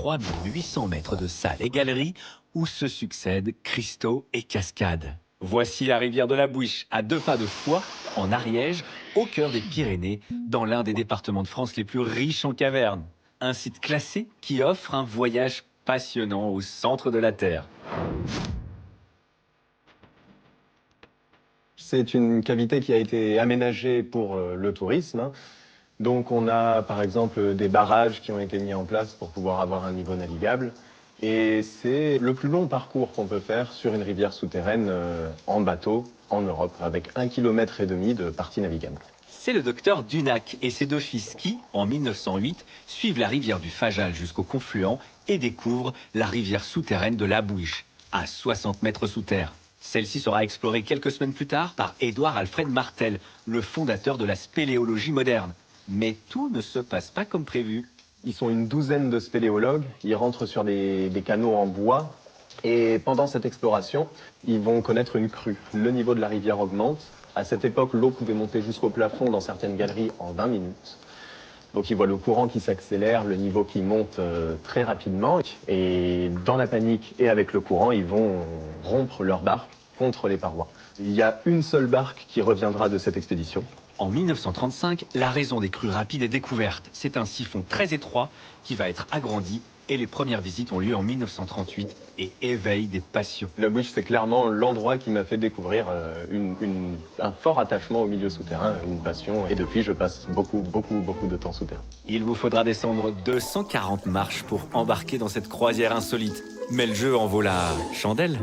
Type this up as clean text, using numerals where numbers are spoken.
3800 mètres de salles et galeries où se succèdent cristaux et cascades. Voici la rivière de la Bouiche, à 2 pas de Foix, en Ariège, au cœur des Pyrénées, dans l'un des départements de France les plus riches en cavernes. Un site classé qui offre un voyage passionnant au centre de la Terre. C'est une cavité qui a été aménagée pour le tourisme. Donc on a par exemple des barrages qui ont été mis en place pour pouvoir avoir un niveau navigable. Et c'est le plus long parcours qu'on peut faire sur une rivière souterraine en bateau en Europe, avec 1,5 km de partie navigable. C'est le docteur Dunac et ses 2 fils qui, en 1908, suivent la rivière du Fajal jusqu'au confluent et découvrent la rivière souterraine de la Bouiche, à 60 mètres sous terre. Celle-ci sera explorée quelques semaines plus tard par Édouard Alfred Martel, le fondateur de la spéléologie moderne. Mais tout ne se passe pas comme prévu. Ils sont une douzaine de spéléologues, ils rentrent sur des canaux en bois et pendant cette exploration, ils vont connaître une crue. Le niveau de la rivière augmente. À cette époque, l'eau pouvait monter jusqu'au plafond dans certaines galeries en 20 minutes. Donc ils voient le courant qui s'accélère, le niveau qui monte très rapidement. Et dans la panique et avec le courant, ils vont rompre leur barque contre les parois. Il y a une seule barque qui reviendra de cette expédition. En 1935, la raison des crues rapides est découverte. C'est un siphon très étroit qui va être agrandi et les premières visites ont lieu en 1938 et éveillent des passions. La Bouiche, c'est clairement l'endroit qui m'a fait découvrir un fort attachement au milieu souterrain, une passion. Et depuis, je passe beaucoup de temps souterrain. Il vous faudra descendre 240 marches pour embarquer dans cette croisière insolite. Mais le jeu en vaut la chandelle.